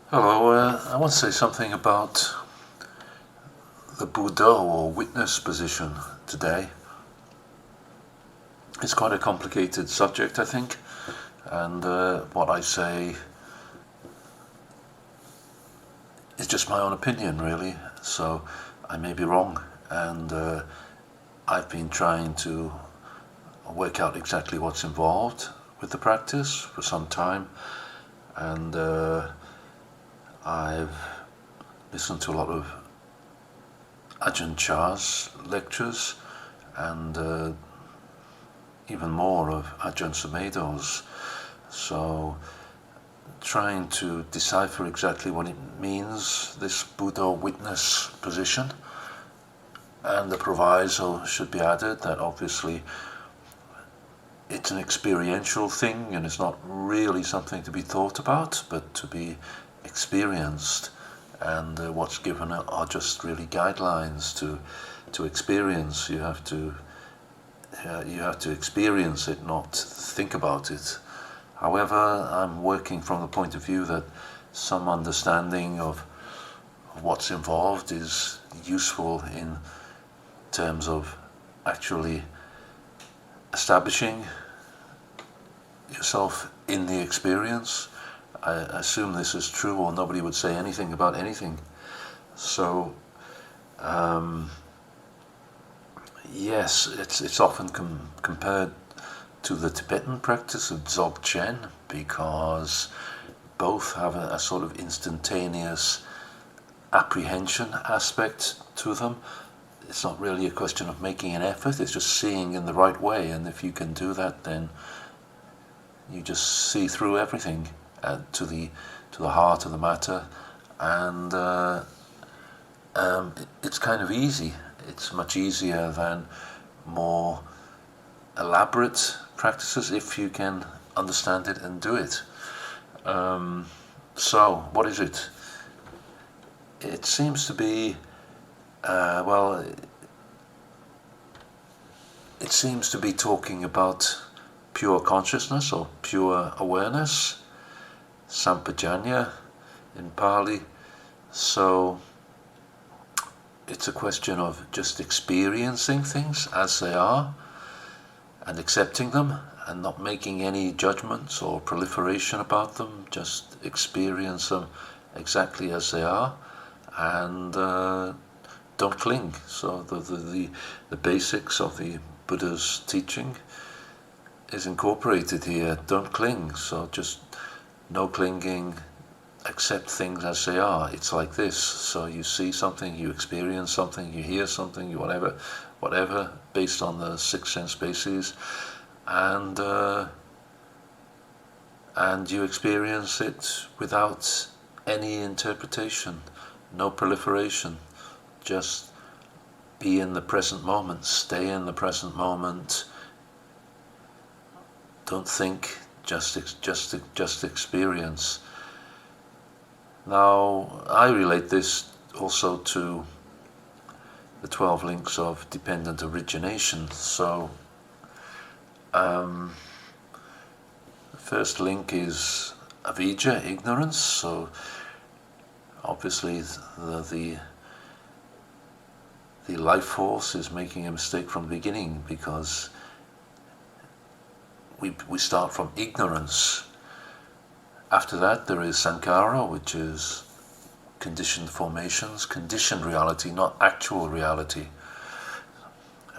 Hello, I want to say something about the Budo or witness position today. It's quite a complicated subject, I think, and what I say is just my own opinion, really, so I may be wrong, and I've been trying to work out exactly what's involved with the practice for some time, and I've listened to a lot of Ajahn Chah's lectures and even more of Ajahn Sumedho's, so trying to decipher exactly what it means, this Buddha witness position. And the proviso should be added that obviously it's an experiential thing and it's not really something to be thought about, but to be experienced. And what's given are just really guidelines to experience. You have to experience it, not think about it. However, I'm working from the point of view that some understanding of what's involved is useful in terms of actually establishing yourself in the experience. I assume this is true, or nobody would say anything about anything. So yes, it's often compared to the Tibetan practice of DZOGCHEN, because both have a sort of instantaneous apprehension aspect to them. It's not really a question of making an effort, it's just seeing in the right way, and if you can do that, then you just see through everything to the heart of the matter, and it's kind of easy. It's much easier than more elaborate practices if you can understand it and do it. So what is it? It seems to be it seems to be talking about pure consciousness or pure awareness, sampajanya in Pali. So it's a question of just experiencing things as they are and accepting them and not making any judgments or proliferation about them. Just experience them exactly as they are, and don't cling. So the basics of the Buddha's teaching is incorporated here. Don't cling. So just no clinging, accept things as they are. It's like this. So you see something, you experience something, you hear something, you whatever, based on the six sense bases, and you experience it without any interpretation, no proliferation. Just be in the present moment, stay in the present moment. Don't think, just experience. Now, I relate this also to the 12 links of dependent origination. So, the first link is avijja, ignorance. So, obviously, the life force is making a mistake from the beginning, because we start from ignorance. After that, there is sankhara, which is conditioned formations, conditioned reality, not actual reality.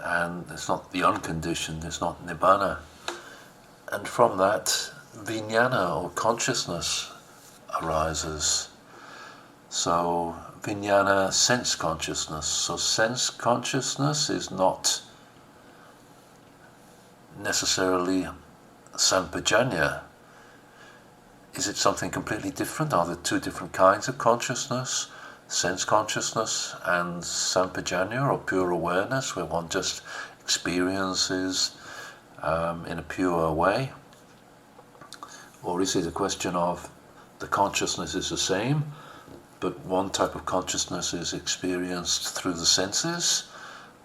And it's not the unconditioned, it's not nibbana. And from that, vijnana or consciousness arises. So vijnana, sense consciousness. So sense consciousness is not necessarily sampajanya. Is it something completely different? Are there two different kinds of consciousness? Sense consciousness and sampajanya, or pure awareness, where one just experiences in a pure way? Or is it a question of the consciousness is the same, but one type of consciousness is experienced through the senses,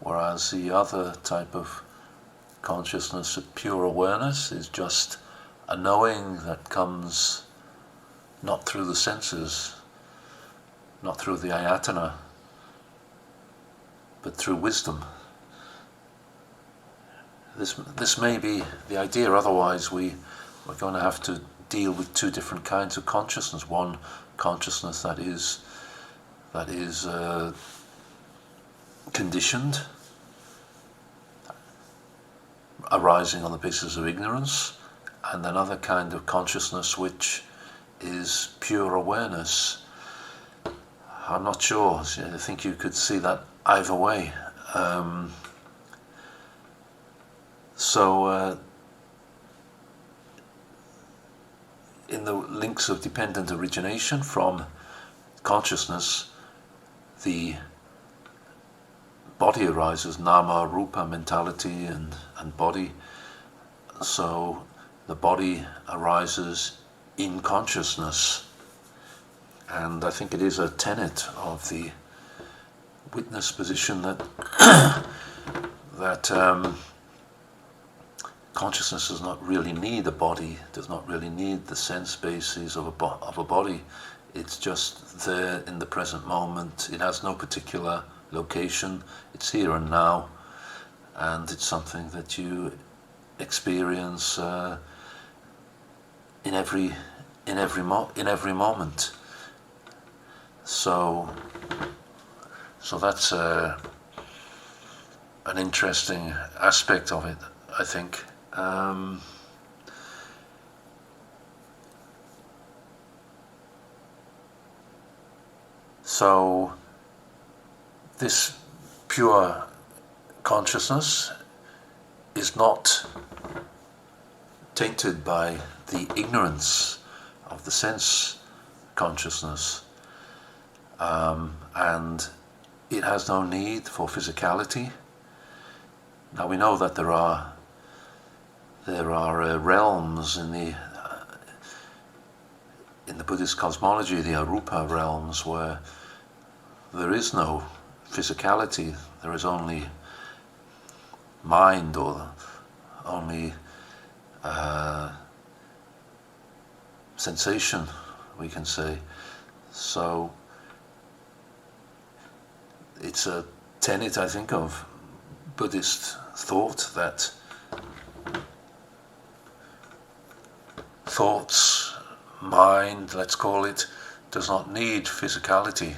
whereas the other type of consciousness of pure awareness is just a knowing that comes not through the senses, not through the ayatana, but through wisdom. This may be the idea, otherwise we're going to have to deal with two different kinds of consciousness. One consciousness that is conditioned, arising on the basis of ignorance, and another kind of consciousness which is pure awareness. I'm not sure. I think you could see that either way. In the links of dependent origination from consciousness, the body arises, nama, rupa, mentality and body. So the body arises in consciousness. And I think it is a tenet of the witness position that consciousness does not really need a body, does not really need the sense bases of a body. It's just there in the present moment. It has no particular location. It's here and now, and it's something that you experience in every moment. So that's an interesting aspect of it, I think. So this pure consciousness is not tainted by the ignorance of the sense consciousness, and it has no need for physicality. Now we know that there are realms in the Buddhist cosmology, the arupa realms, where there is no physicality, there is only mind, or only sensation, we can say. So it's a tenet, I think, of Buddhist thought that thoughts, mind, let's call it, does not need physicality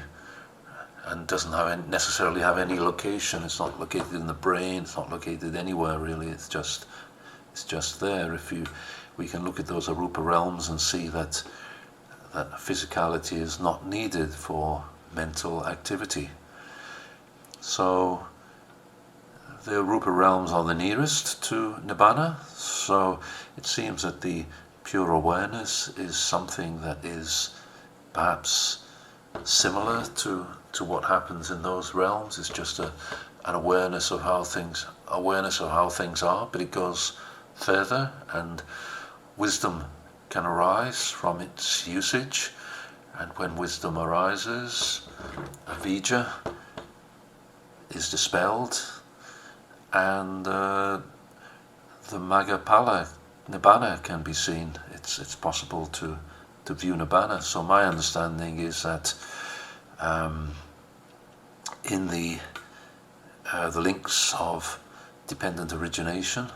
and doesn't necessarily have any location. It's not located in the brain, it's not located anywhere really, it's just there. We can look at those arupa realms and see that physicality is not needed for mental activity. So the arupa realms are the nearest to nibbana, so it seems that the pure awareness is something that is perhaps similar to what happens in those realms. It's just an awareness of how things are, but it goes further, and wisdom can arise from its usage, and when wisdom arises, avijja is dispelled, and the Maggaphala Nibbana can be seen. It's possible to view Nibbana. So my understanding is that in the links of dependent origination,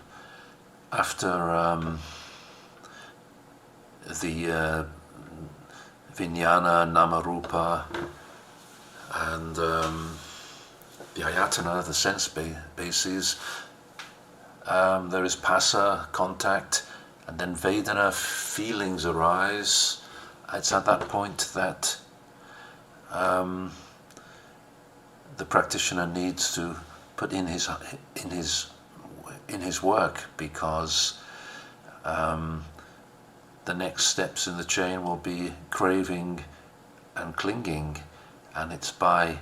after the vijnana, namarupa, and the ayatana, the sense bases, there is phassa, contact, and then vedana, feelings arise. It's at that point that the practitioner needs to put in his work, because the next steps in the chain will be craving and clinging, and it's by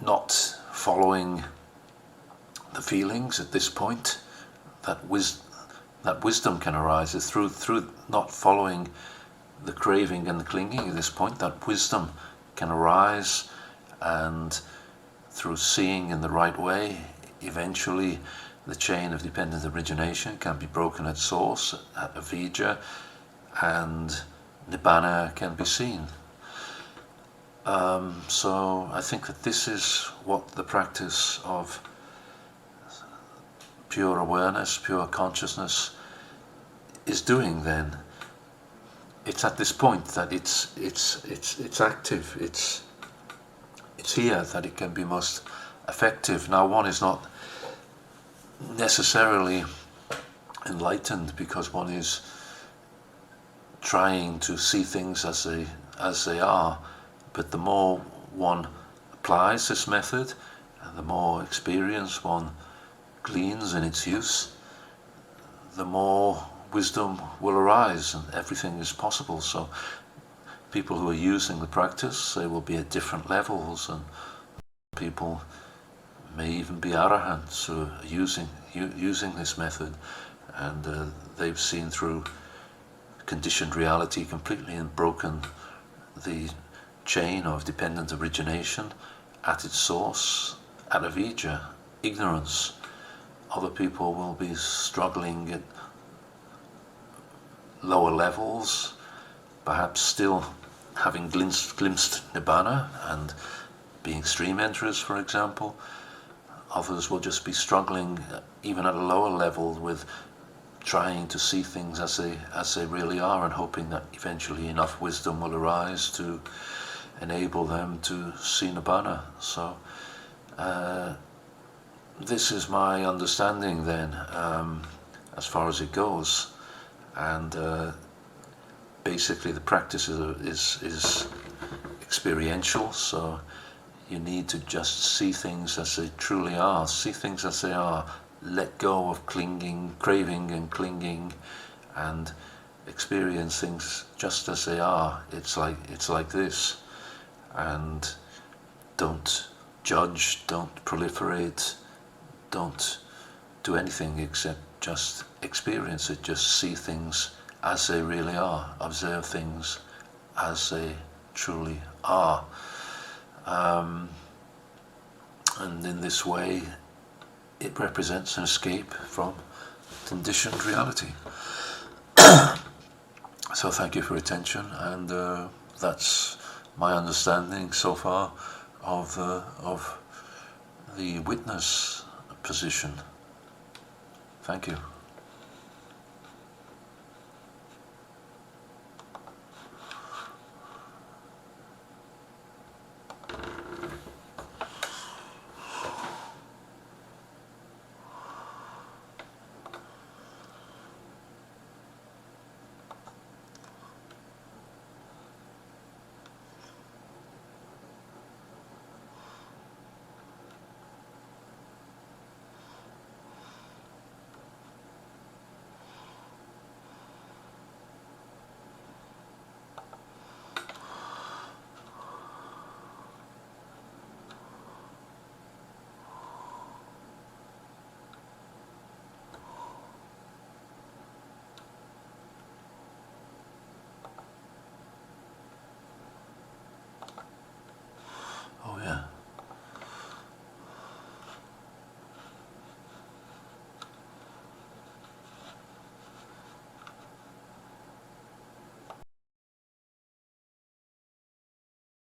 not following the feelings at this point that wisdom can arise. It's through not following the craving and the clinging at this point that wisdom can arise, and through seeing in the right way, eventually the chain of dependent origination can be broken at source, at avijja, and Nibbana can be seen. So I think that this is what the practice of pure awareness, pure consciousness is doing then. It's at this point that it's active, it's here that it can be most effective. Now, one is not necessarily enlightened because one is trying to see things as they are, but the more one applies this method and the more experience one gleans in its use, the more wisdom will arise and everything is possible. So people who are using the practice, they will be at different levels, and people may even be arahants who are using this method, and they've seen through conditioned reality completely and broken the chain of dependent origination at its source, at avidya, ignorance. Other people will be struggling at lower levels, perhaps still having glimpsed Nibbana and being stream enterers, for example. Others will just be struggling even at a lower level with trying to see things as they really are, and hoping that eventually enough wisdom will arise to enable them to see Nibbana. So this is my understanding then, as far as it goes, and basically the practice is experiential. So you need to just see things as they truly are, see things as they are, let go of clinging, craving and clinging, and experience things just as they are. It's like this, and don't judge, don't proliferate, don't do anything except just experience it. Just see things as they really are, observe things as they truly are, and in this way it represents an escape from conditioned reality. So thank you for your attention, and that's my understanding so far of the witness position. Thank you.